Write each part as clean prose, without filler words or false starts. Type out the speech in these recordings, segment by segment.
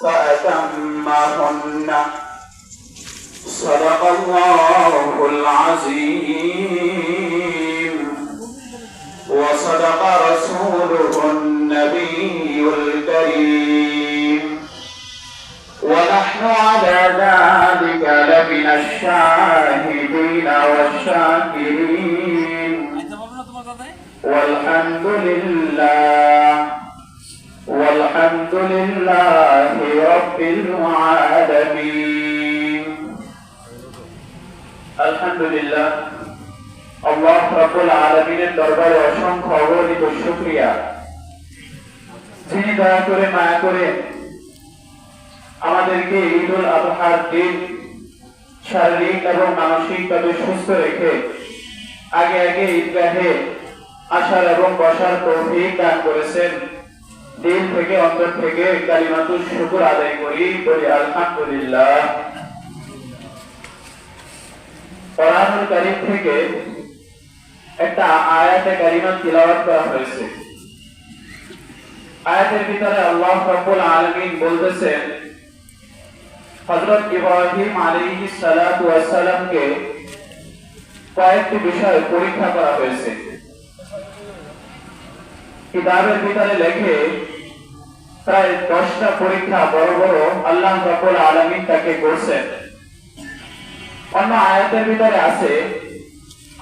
فأتمهن. صدق الله العظيم وصدق رسوله النبي الكريم ونحن على ذلك لمن الشاهدين والشاكرين والحمد لله رب العالمين. আলহামদুলিল্লাহ, আল্লাহ রাব্বুল আলামিনের দরবারে অসংখ্য অগণিত শুকরিয়া, যিনি দয়া করে মায়া করে আমাদেরকে ঈদুল আযহার দিন শারীরিক এবং মানসিকভাবে সুস্থ রেখে আগে ঈদগাহে আসার এবং বসার তৌফিক দান করেছেন। দিল থেকে অন্তর থেকে কালিমাতুল শুকর আদায় করি, বলি আলহামদুলিল্লাহ। কোরআনুল কারীম থেকে একটা আয়াতে কারিমা তিলাওয়াত করা হয়েছে। আয়াতের ভিতরে আল্লাহ রাব্বুল আলামিন বলতেছেন, হযরত ইব্রাহিম আলাইহিস সালাতু ওয়াস সালামকে কয়েকটি বিষয় পরীক্ষা করা হয়েছে। কিতাবের ভিতরে লেখে প্রায় 10টা পরীক্ষা বড় বড় আল্লাহ রাব্বুল আলামিন তাকে করেছেন। অন্য আয়াতের ভিতরে আছে,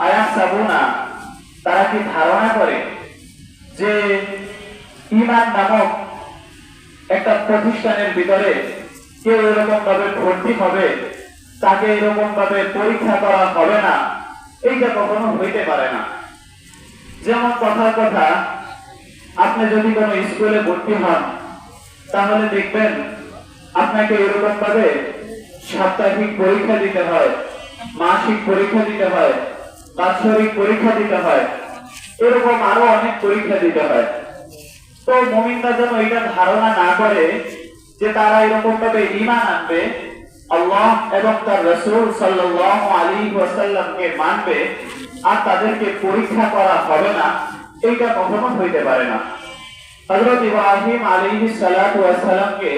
আয়াত সাবুনা, তারা কি ধারণা করে যে ঈমান নামক একটা প্রতিষ্ঠানের ভিতরে কেউ এরকম ভাবে ভর্তি হবে, তাকে এরকম ভাবে পরীক্ষা করা হবে না? এইটা কখনো হইতে পারে না। যেমন কথার কথা, আপনি যদি কোনো স্কুলে ভর্তি হন, তাহলে দেখবেন আপনাকে এরকম ভাবে সাপ্তাহিক পরীক্ষা দিতে হয়, মাসিক পরীক্ষা দিতে হয়, বাৎসরিক পরীক্ষা দিতে হয়, এরকম আরো অনেক পরীক্ষা দিতে হয়। তো মুমিনরা যেন এটা ধারণা না করে যে তারা এরকম ভাবে ঈমান আনবে, আল্লাহ এবং তার রাসূল সাল্লাল্লাহু আলাইহি ওয়াসাল্লামকে মানবে, আর তাদেরকে পরীক্ষা করা হবে না, এইটা কখনো হইতে পারে না। হযরত ইব্রাহিম আলাইহিস সালাতু ওয়াস সালামকে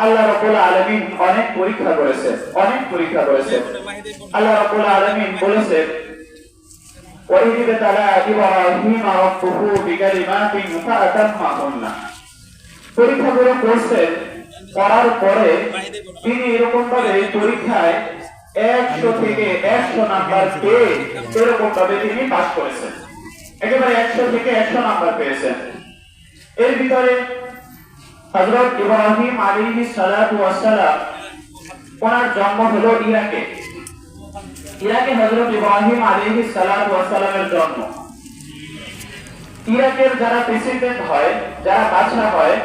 আল্লাহ রাব্বুল আলামিন অনেক পরীক্ষা করেছে। আল্লাহ রাব্বুল আলামিন বলেছেন, وَإِذِ ابْتَلَى إِبْرَاهِيمَ رَبُّهُ بِكَلِمَاتٍ فَأَتَمَّهُنَّ। পরীক্ষা করে করছেন, করার পরে তিনি এরকম ভাবে পরীক্ষায় 100 থেকে 100 নাম্বার পেয়ে এরকম ভাবে তিনি পাস করেছেন, একেবারে 100 থেকে 100 নাম্বার পেয়েছেন। এর ভিতরে হযরত ইব্রাহিম আলাইহিস সালাতু ওয়াস সালাম, ওনার জন্ম হলো ইরাকে। হযরত ইব্রাহিম আলাইহিস সালাতু ওয়াস সালামের জন্ম। ইরাকের যারা প্রেসিডেন্ট হয়, যারা বাদশা হয়,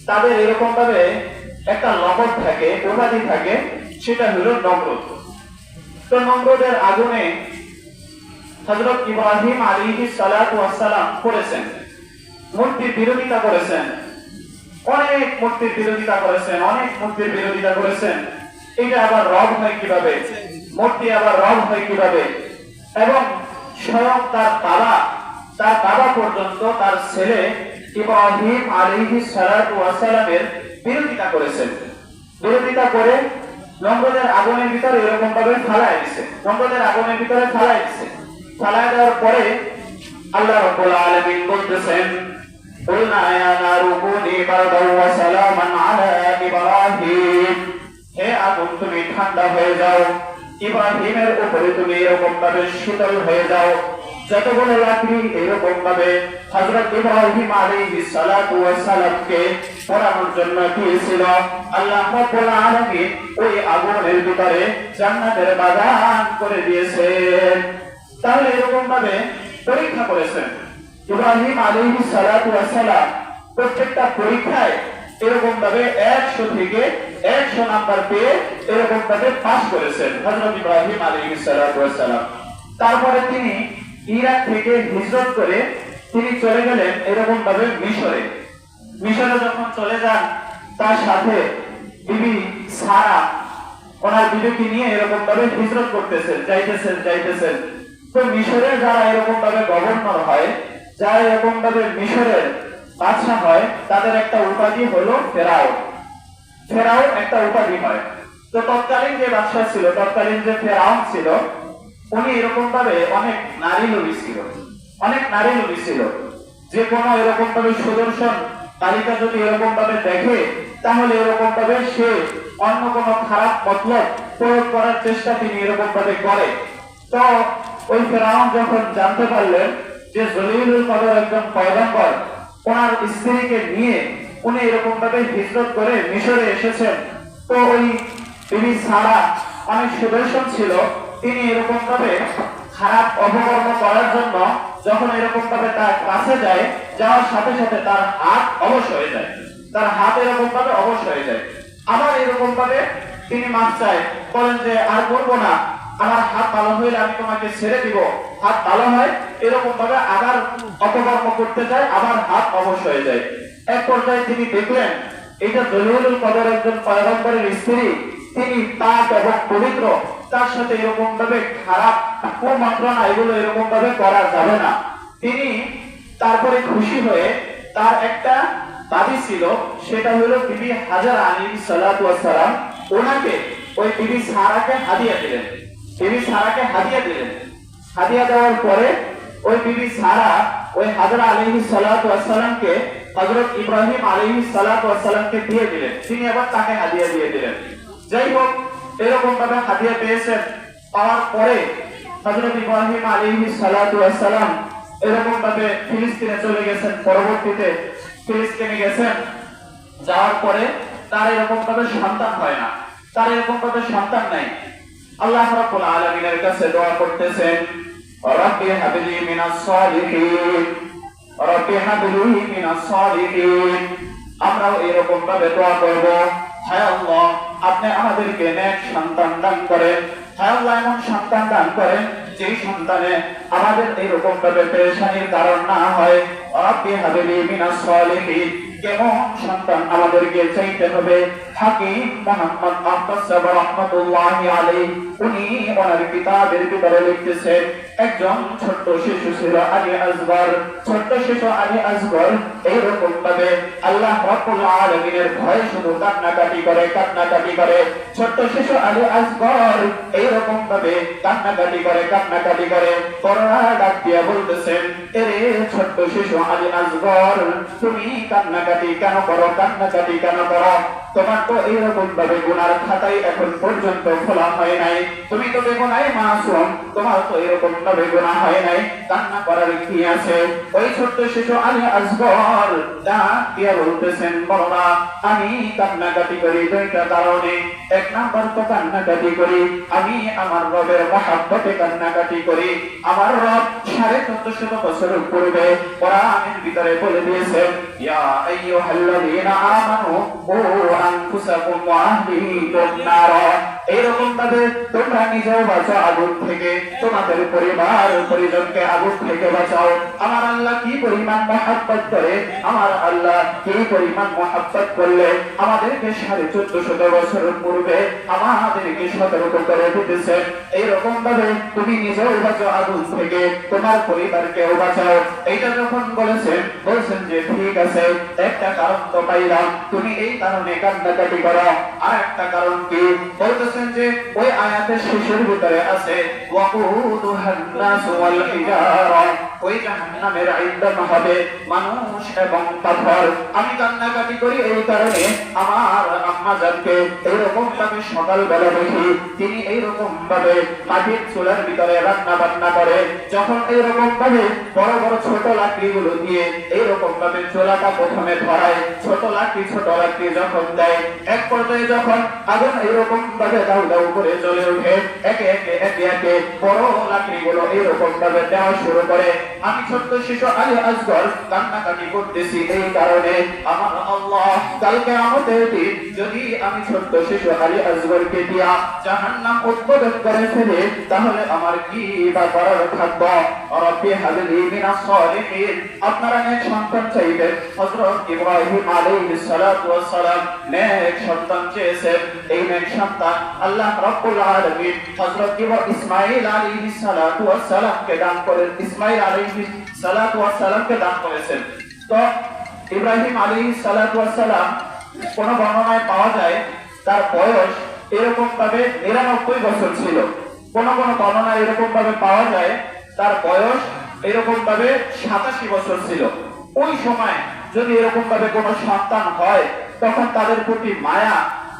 তাদের এরকম ভাবে একটা লকব থাকে, উপাধি থাকে, সেটা হলো নমরুদ। তো নমরুদের আগুনে হযরত ইব্রাহিম আলাইহিস সালাতু ওয়াস সালাম করেছেন, মূর্তির বিরোধিতা করেছেন, অনেক মূর্তির বিরোধিতা করেছেন। এটা আবার রব হয় কিভাবে, মূর্তি আবার রব হয় কিভাবে, এবং স্বয়ং তার বাবা পর্যন্ত তার ছেলে ইব্রাহিম আলাইহিস সালাতু ওয়াস সালামের বিরোধিতা করেছেন। বিরোধিতা করে নমরুদের আগুনের ভিতরে এরকম ভাবে ফালায় দিয়েছে। ফালায় দেওয়ার পরে আল্লাহ রাব্বুল আলামিন বলতেছেন, قُلْنَا يَا نَارُ كُونِي بَرْدًا وَسَلَامًا عَلَى إِبْرَاهِيمَ। হে আগুন, তুমি ঠান্ডা হয়ে যাও, ইব্রাহিমের উপরে তুমি এরকম ভাবে শীতল হয়ে যাও। যতগুলো লাকড়ি এরকম ভাবে হযরত ইব্রাহিম আলাইহিস সালাতু ওয়াস সালামকে পোড়ানোর জন্য দিয়েছিল, আল্লাহ রাব্বুল আলামিন ওই আগুনের ভিতরে জান্নাতের বাগান করে দিয়েছেন। তাহলে এরকম ভাবে পরীক্ষা করেছেন ইব্রাহিম আলাইহিস সালাতু ওয়াস সালাম। প্রত্যেকটা পরীক্ষায় এরকম ভাবে 100 থেকে 100 নাম্বার পেয়ে এরকম ভাবে পাস করেছেন হযরত ইব্রাহিম আলাইহিস সালাতু ওয়াস সালাম। তারপরে তিনি ইরাক থেকে হিজরত করে তিনি চলে গেলেন এরকম ভাবে মিশরে। যখন চলে যান, তার সাথে বিবি সারা ওনার বিবিকে নিয়ে এরকম ভাবে হিজরত করতেছেন, যাইতেছেন। তো মিশরে যারা এরকম ভাবে গভর্নর হয়, যারা এরকম ভাবে মিশরের বাদশা হয়, তাদের একটা উপাধি হলো ফেরাউন। ফেরাউন একটা উপাধি হয়। তো তৎকালীন যে বাদশা ছিল, তৎকালীন যে ফেরাউন ছিল, উনি এরকম ভাবে অনেক নারী লোভী ছিল, অনেক নারী লোভী ছিল। যে কোনো এরকম ভাবে সুদর্শন তালিকা যদি এরকম ভাবে দেখে, তাহলে এরকম ভাবে সে অন্য কোনো খারাপ মতলব প্রয়োগ করার চেষ্টা তিনি এরকম ভাবে করে। তো ওই ফেরাউন যখন জানতে পারলেন যে জলিলুল কদর একজন পয়গম্বর, ওনার স্ত্রীকে নিয়ে উনি এরকম ভাবে হিজরত করে মিশরে এসেছেন, তো ওই বিবি সারা অনেক সুদর্শন ছিল, তিনি এরকম ভাবে খারাপ অপকর্ম করার জন্য যখন এরকম ভাবে তার কাছে যায়, যাওয়ার সাথে সাথে তার হাত অবশ হয়ে যায়, তার হাত এরকম ভাবে অবশ হয়ে যায়। আবার এরকম ভাবে তিনি মাফ চায়, বলেন যে আর করবো না, আমার হাত ভালো হইলে আমি তোমাকে ছেড়ে দিব। হাত ভালো হয়, এরকম ভাবে আবার অপকর্ম করতে যায়, আবার হাত অবশ হয়ে যায়। এক পর্যায়ে তিনি দেখলেন এটা জলিলুল কদর একজন পয়গম্বরের স্ত্রী, তিনি পাক এবং পবিত্র, তার সাথে এরকম ভাবে খারাপ কুমন্ত্রণা এগুলো এরকম ভাবে করা যাবে না। তিনি তারপরে খুশি হয়ে তার একটা দাবি ছিল, সেটা হলো বিবি হাজারা আলাইহিস সালাতু ওয়াস সালাম, ওনাকে ওই বিবি সারাকে হাদিয়া দিলেন। বিবি সারাকে হাদিয়া দিলেন। হাদিয়া দেওয়ার পরে ওই বিবি সারা ওই হাজারা আলাইহিস সালাতু ওয়াস সালামকে হযরত ইব্রাহিম আলাইহিস সালাতু ওয়াস সালামকে দিয়ে দিলেন। তিনি আবার তাকে হাদিয়া দিয়ে দিলেন। যাই হোক, এরকম ভাবে হাদিয়া পেয়েছেন। পাওয়ার পরে হযরত ইব্রাহিম আলাইহিস সালাতু ওয়াস সালাম এরকম ভাবে ফিলিস্তিনে চলে গেছেন। পরবর্তীতে ফিলিস্তিনে গেছেন, যাওয়ার পরে তার এরকম ভাবে সন্তান হয় না, তার এরকম ভাবে সন্তান নাই। আল্লাহ রাব্বুল আলামিনের কাছে দোয়া করতেছেন, রাব্বি হাবলি মিনাস সালিহিন, রাব্বি হাবলি মিনাস সালিহিন। আমরাও এরকম ভাবে দোয়া করব, হায় আল্লাহ আপনি আমাদেরকে নেক সন্তান দান করেন, হায় আল্লাহ এমন সন্তান দান করেন যেই সন্তানে আমাদের এরকম ভাবে পেরেশানির কারণ না হয়। রাব্বি হাবলি মিনাস সালিহিন, কেমন সন্তান আমাদেরকে চাইতে হবে? হাকিম মুহাম্মদ আব্বাস সাহেব রাহমাতুল্লাহি আলাইহি উনি ওনার কিতাবের ভিতরে লিখতেছেন, একজন ছোট্ট শিশু ছিল আলী আসগর। ছোট্ট শিশু আলী আসগর এইরকম ভাবে আল্লাহ রাব্বুল আলামিনের ভয়ে শুধু কান্নাকাটি করে, কান্নাকাটি করে। ছোট্ট শিশু আলী আসগর এইরকম ভাবে কান্নাকাটি করে, কান্নাকাটি করে। করোনা ডাক দিয়া বলতেছেন, এরে ছোট্ট শিশু আলী আসগর, তুমি কান্নাকাটি কেন করো? কান্নাকাটি কেন করো? তোমার তো এইরকম ভাবে গুনার খাতাই এখন পর্যন্ত খোলা হয় নাই, তুমি তো বেগুনায় মাসুম, তোমার তো এরকম ভাবে গুনাহ হয় নাই, কান্না করার কি আছে? ওই ছোট্ট শিশু আলী আসগর ডাক দিয়া বলতেছেন, বাবা আমি কান্নাকাটি করি দুইটা কারণে। এক নাম্বার তো কান্নাকাটি করি আমি আমার রবের মহব্বতে কান্নাকাটি করি। আমার রব 1450 বছর পূর্বে কোরআনের ভিতরে বলে দিয়েছেন, ইয়া আইয়ুহাল্লাযীনা আমানু ও আনফুসাকুম ওয়া আহলিকুম নার। এরকম ভাবে তোমরা নিজেও বাঁচাও আগুন থেকে, তোমাদের পরিবার পরিজনকে আগুন থেকে বাঁচাও। আমার আল্লাহ কি পরিমাণ মহব্বত করে, আমার আল্লাহ কি পরিমাণ মহব্বত করলে আমাদেরকে 1450 বছর পূর্বে আমাদেরকে সতর্ক করে দিতেছেন। এইরকম ভাবে তুমি নিজেও বাঁচাও আগুন থেকে, তোমার পরিবারকেও বাঁচাও। এইটা যখন বলেছেন যে ঠিক আছে, একটা কারণ তো পাইলাম, তুমি এই কারণে কান্নাকাটি করো। আর একটা কারণ কি বলতেছেন যে ওই আয়াতের শেষের ভিতরে আছে, ওয়াকুদুহান নাস ওয়াল হিজারা, ওই জাহান্নামের ইন্ধন হবে মানুষ এবং পাথর। আমি কান্নাকাটি করি এই কারণে আমার আম্মা জানকে এইরকম ভাবে সকালবেলা দেখি তিনি এইরকম ভাবে মাটির চুলার ভিতরে রান্না বান্না করে। যখন এইরকম ভাবে বড় বড় ছোট লাকড়িগুলো দিয়ে এইরকম ভাবে চুলাটা প্রথমে ধরায়, ছোট লাকড়ি যখন দেয়, এক পর্যায়ে যখন আগুন এইরকম ভাবে দাউ দাউ করে জ্বলে ওঠে, একে একে বড় লাকড়িগুলো এইরকম ভাবে দেওয়া শুরু করে। আমি ছোট্ট শিশু আলী আসগর কান্নাকাটি করতেছি এই কারণে, আমার আল্লাহ কালকে আমাদের দিন যদি আমি ছোট্ট শিশু আলী আসগরকে দিয়া জাহান্নাম উদ্বোধন করে ফেলে, তাহলে আমার কি বা করার থাকবো? রব্বি হাবলি মিনাস সালিহিন। আপনারা নেক সন্তান চাইবেন, হযরত ইব্রাহিম আলাইহিস সালাতু ওয়াস সালাম নেক সন্তান চেয়েছেন। এই নেক সন্তান আল্লাহ রাব্বুল আলামিন হযরত ইসমাঈল আলাইহিস সালাতু ওয়াস সালামকে দান করেন, ইসমাঈল আলাইহিস সালাতু ওয়াস সালামকে দান করেছেন। তো ইব্রাহিম আলাইহিস সালাতু ওয়াস সালাম কোন বর্ণনায় পাওয়া যায় তার বয়স এরকম ভাবে 99 বছর ছিল। কোন কোন বর্ণনায় এরকম ভাবে পাওয়া যায় তার বয়স এরকম ভাবে 87 বছর ছিল। ওই সময় যদি এরকম ভাবে কোনো সন্তান হয় তখন তাদের প্রতি মায়া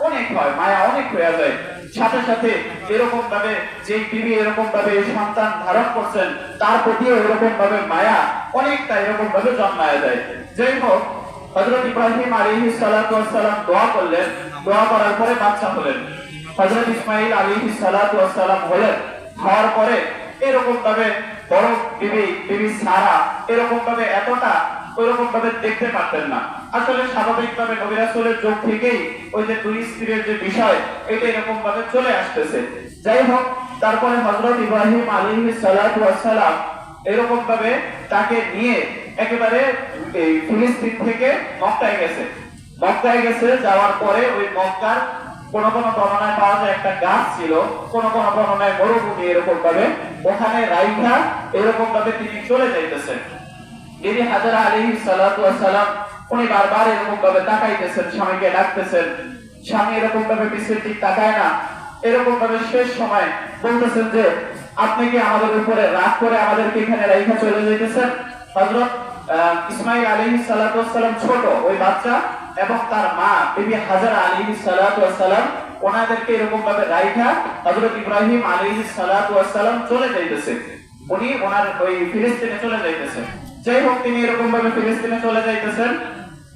অনেক হয়, মায়া অনেক হয়ে যায়। সাথে সাথে এরকম ভাবে যে বিবি এরকম ভাবে সন্তান ধারণ করছেন তার প্রতিও এরকম ভাবে মায়া অনেকটা এরকম ভাবে জন্মায় যায়। যাই হোক, হযরত ইব্রাহিম আলাইহিস সালাতু ওয়াস সালাম দোয়া করলেন, দোয়া করার পরে বাচ্চা হলেন। হযরত ইসমাঈল আলাইহিস সালাতু ওয়াস সালাম হলেন, হওয়ার পরে এরকম ভাবে বড় বিবি সারা এরকম ভাবে এতটা ওইরকম ভাবে দেখতে পারতেন না। আসলে স্বাভাবিক ভাবে নবী রাসূলের চোখ থেকেই ওই যে দুই স্ত্রীর যে বিষয় এটা এরকম ভাবে চলে আসতেছে। যাই হোক, তারপরে হযরত ইব্রাহিম আলাইহিস সালাতু ওয়াস সালাম এরকম ভাবে তাকে নিয়ে একেবারে এই ফিলিস্তিন থেকে মক্কায় গেছে। মক্কায় গেছে, যাওয়ার পরে ওই মক্কার কোন কোন বর্ণনায় পাওয়া যায় একটা গাছ ছিল, কোন কোন বর্ণনায় মরুভূমি এরকম ভাবে ওখানে রাইখা এরকম ভাবে তিনি চলে যাইতেছেন। বিবি হাজরা আলাইহিস সালাতু ওয়াস সালাম উনি বারবার এরকম ভাবে তাকাইতেছেন, স্বামীকে ডাকতেছেন, স্বামী এরকম ভাবে পিছের দিক তাকায় না। এরকম ভাবে শেষ সময় বলতেছেন যে আপনি কি আমাদের উপরে রাগ করে আমাদেরকে এখানে রাইখা চলে যাইতেছেন? হযরত ইসমাঈল আলাইহিস সালাতু ওয়াস সালাম ছোট ওই বাচ্চা এবং তার মা বিবি হাজরা আলাইহিস সালাতু ওয়াস সালাম ওনাদেরকে এরকম ভাবে রাইখা হযরত ইব্রাহিম আলাইহিস সালাতু ওয়াস সালাম চলে যাইতেছে, উনি ওনার ওই ফিলিস্তিনে চলে যাইতেছে। যাই হোক, তিনি এরকম ভাবে ফিলিস্তিনে চলে যাইতেছেন।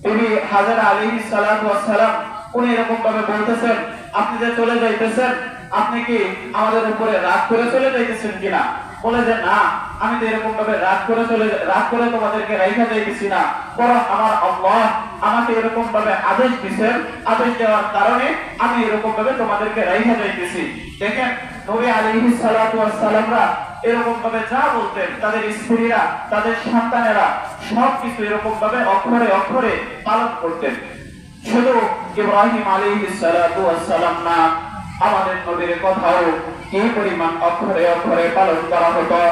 বিবি হাজরা আলাইহিস সালাতু ওয়াস সালাম উনি এরকম ভাবে বলতেছেন, আপনি যে চলে যাইতেছেন আপনি কি আমাদের উপরে রাগ করে চলে যাইতেছেন কিনা? বলে যে না, আমি তো এরকম ভাবে রাগ করে তোমাদেরকে রাইখা যাইতেছি না, বরং আমার আল্লাহ আমাকে এরকম ভাবে আদেশ দিয়েছেন, আদেশ দেওয়ার কারণে আমি এরকম ভাবে তোমাদেরকে রাইখা যাইতেছি। দেখেন, নবী আলাইহিস সালাতু ওয়াস সালামরা এরকম ভাবে যা বলতেন তাদের স্ত্রীরা তাদের সন্তানেরা সবকিছু এরকম ভাবে অক্ষরে অক্ষরে পালন করতেন। শুধু ইব্রাহিম আলাইহিস সালাতু ওয়াস সালাম না, আমাদের নবীর কথাও কি পরিমাণ অক্ষরে অক্ষরে পালন করা হতো।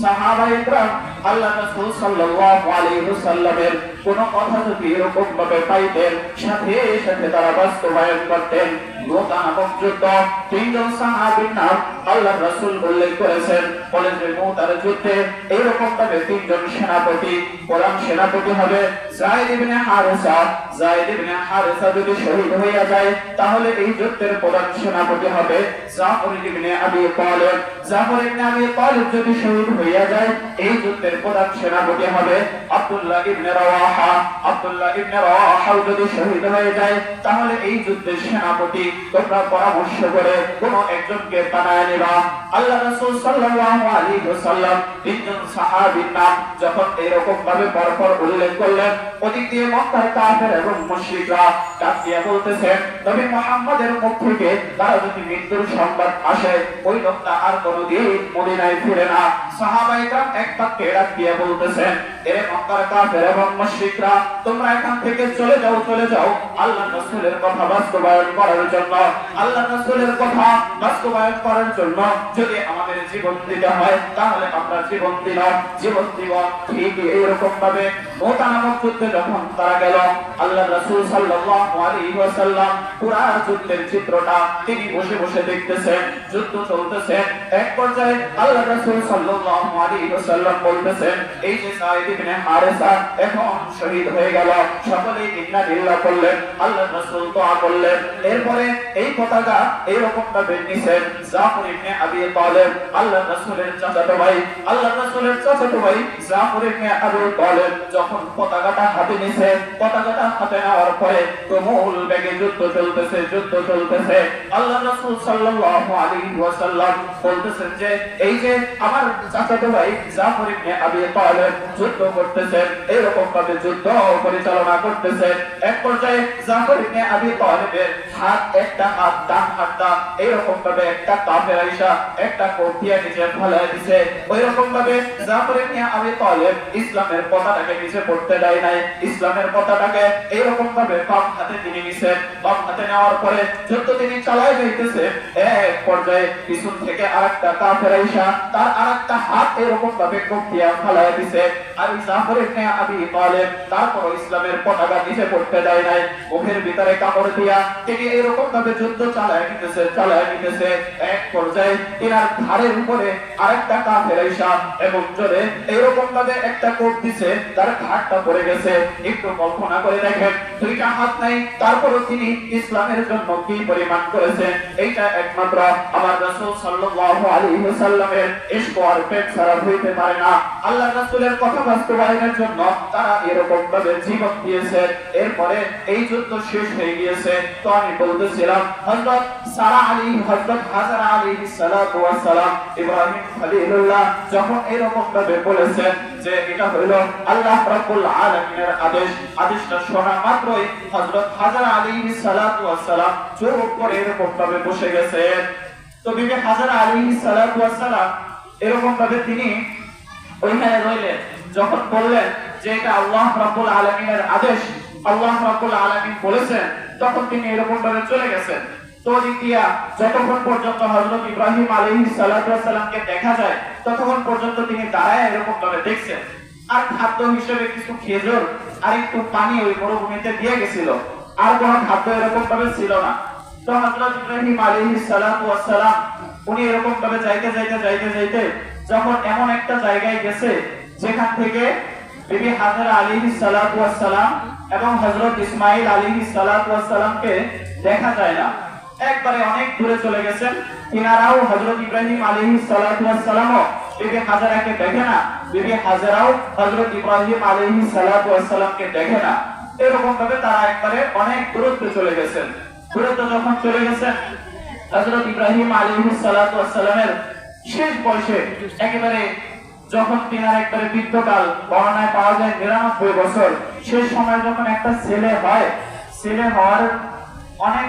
সাহাবায়ে কেরাম আল্লাহ রাসূল সাল্লাল্লাহু আলাইহি ওয়াসাল্লামের কোন কথা যদি এরকম ভাবে পাইতেন সাথে সাথে তারা বাস্তবায়ন করতেন। মুতা নামক যুদ্ধ, তিনজন সাহাবীর নাম আল্লাহ রাসূল উল্লেখ করেছেন। বলেন যে মুতার যুদ্ধে এরকম ভাবে তিনজন সেনাপতি, প্রধান সেনাপতি হবে যায়েদ ইবনে হারেসা। যায়েদ ইবনে হারেসা যদি শহীদ হইয়া যায় তাহলে এই যুদ্ধের প্রধান সেনাপতি হবে জাফর ইবনে আবী তালিব। জাফর ইবনে আবী তালিব যদি শহীদ হইয়া যায় এই যুদ্ধের প্রধান সেনাপতি হবে আব্দুল্লাহ ইবনে রাওয়াহা। আব্দুল্লাহ ইবনে রাওয়াহা যদি শহীদ হয়ে যায় তাহলে এই যুদ্ধের সেনাপতি তোমরা পরামর্শ করে কোন একজনকে বানায় নিবা। আল্লাহ রাসূল সাল্লাল্লাহু আলাইহি ওয়াসাল্লাম তিনজন সাহাবীর নাম যখন এরকম ভাবে পরপর উল্লেখ করলেন, ওদিক দিয়ে মক্কার কাফের এবং মুশরিকরা ডাক দিয়ে বলতেছেন নবী মুহাম্মদের মুখ থেকে তারা যদি মৃত্যুর সংবাদ আসে ওই লোকটা আর কোনোদিন মদিনায় ফিরে না। সাহাবায়ে কেরাম এক বাক্যে ডাক দিয়ে বলতেছেন, এরে মক্কার কাফের এবং মুশরিকরা, তোমরা এখান থেকে চলে যাও, চলে যাও আল্লাহর রাসূলের কথা বাস্তবায়ন করার জন্য। আল্লাহর রাসূলের কথা বাস্তবায়ন করার জন্য যদি আমাদের জীবন দিতে হয় তাহলে আমরা জীবন দিলাম, জীবন দিব। ঠিক এইরকম ভাবে মুতা নামক যুদ্ধে যখন তারা গেল, আল্লাহর রাসূল সাল্লাল্লাহু আলাইহি ওয়াসাল্লাম পুরো যুদ্ধের চিত্রটা তিনি বসে বসে দেখতেছেন, যুদ্ধ চলতেছে। এক পর্যায়ে আল্লাহর রাসূল সাল্লাল্লাহু আলাইহি ওয়াসাল্লাম বলতেছেন, এই যে যায়েদ ইবনে হারেসা এখন শহীদ হয়ে গেল, সকলেই ইন্না লিল্লাহ করলেন, আল্লাহর রাসূল দোয়া করলেন। এরপরে এই পতাকা এইরকম ভাবে নিছেন জাফর ইবনে আবী তালিব, আল্লাহর রাসূলের চাচাতো ভাই। আল্লাহর রাসূলের চাচাতো ভাই জাফর ইবনে আবী তালিব যখন পতাকাটা হাতে নিছে, পতাকাটা হাতে নেওয়ার পরে তুমুল বেগে যুদ্ধ চলতেছে, যুদ্ধ চলতেছে। আল্লাহর রাসূল সাল্লাল্লাহু আলাইহি ওয়াসাল্লাম বলতেছেন যে এই যে আমার চাচাতো ভাই জাফর ইবনে আবী তালিব যুদ্ধ করতেছেন, এরকম ভাবে যুদ্ধ পরিচালনা করতেছে। এক পর্যায়ে জাফর ইবনে আবী তালিবের হাত, একটা হাত ডান হাতটা এরকম ভাবে একটা কাফের আইসা একটা কোফিয়া নিচে ফেলে দিছে। ওইরকম ভাবে জাফর ইবনে আবী তালিব ইসলামের পতাকাকে নিচে নিচে পড়তে দেয় নাই, ইসলামের পতাকাকে এইরকম ভাবে বাম হাতে তিনি নিছে। বাম হাতে নেওয়ার পরে যুদ্ধ তিনি চালায় যাইতেছে, এক পর্যায়ে পিছন থেকে আরেকটা কাফের আইসা তার আরেকটা হাত এরকম ভাবে কোপ দিয়া ফালায় দিছে। আর জাফর ইবনে আবি তালেব তারপর ইসলামের পতাকা নিচে পড়তে দেয় নাই, মুখের ভিতরে কাপড় দিয়া তিনি এরকম ভাবে যুদ্ধ চালায় নিতেছে। এক পর্যায়ে তিনার ঘাড়ের উপরে আরেকটা কাফের আইসা এবং জোরে এরকম ভাবে একটা কোপ দিছে, তার ঘাড়টা পড়ে গেছে। একটু কল্পনা করে দেখেন, দুইটা হাত নাই, তারপরও তিনি ইসলামের জন্য কি পরিমাণ করেছেন। এইটা একমাত্র আমার রাসূল সাল্লাল্লাহু আলাইহি ওয়াসাল্লামের ইশক আর প্রেম ছাড়া হইতে পারে না। আল্লাহর রাসূলের কথা বাস্তবায়নের জন্য তারা এরকম ভাবে জীবন দিয়েছে। এরপরে এই যুদ্ধ শেষ হয়ে গিয়েছে। তো আমি বলতেছিলাম, হযরত সারা আলাইহি হযরত হাজারা আলাইহিস সালাতু ওয়াস সালাম ইব্রাহিম খলিলুল্লাহ যখন এরকম ভাবে বলেছেন যে এটা হলো আল্লাহ রাব্বুল আলামিনের আদেশ, আদেশটা শোনা মাত্রই হযরত হাজারা আলাইহিস সালাতু ওয়াস সালাম চুপ করে এরকম ভাবে বসে গেছেন। তো বিবি হাজারা আলাইহিস সালাতু ওয়াস সালাম এরকম ভাবে তিনি ওইখানে রইলেন। যখন বললেন যে এটা আল্লাহ রাব্বুল আলামিনের আদেশ, আল্লাহ রাব্বুল আলামিন বলেছেন, তখন তিনি এরকম ভাবে চলে গেছেন। তো দিয়া যতক্ষণ পর্যন্ত হযরত ইব্রাহিম আলাইহিস সালাতু ওয়াস সালামকে দেখা যায়, ততক্ষণ পর্যন্ত তিনি দাঁড়ায় এরকম ভাবে দেখছেন। আর খাদ্য হিসেবে কিছু খেজুর আর একটু পানি ওই মরুভূমিতে দিয়ে গেছিল, আর কোনো খাদ্য এরকম ভাবে ছিল না। তো হযরত ইব্রাহিম আলাইহিস সালাতু ওয়াস সালাম উনি এরকম ভাবে যাইতে যখন এমন একটা জায়গায় গেছে যেখান থেকে বিবি হাজারা আলাইহিস সালাতু ওয়াস সালাম এবং হযরত ইসমাঈল আলাইহিস সালাতু ওয়াস সালামকে দেখা যায় না, একবারে অনেক দূরে চলে গেছেন। তিনারাও হযরত ইব্রাহিম আলাইহিস সালাতু ওয়াস সালামও বিবি হাজারাকে দেখে না, বিবি হাজারাও হযরত ইব্রাহিম আলাইহিস সালাতু ওয়াস সালামকে দেখে না। এরকম ভাবে তারা একবারে অনেক দূরত্বে চলে গেছেন। দূরত্ব যখন চলে গেছেন, হযরত ইব্রাহিম আলাইহিস সালাতু ওয়াস সালামের শেষ বয়সে একেবারে যখন তিনার একবারে বৃদ্ধকাল, বর্ণনায় পাওয়া যায় ৯৯ বছর, সেই সময় যখন একটা ছেলে হয়, ছেলে হওয়ার অনেক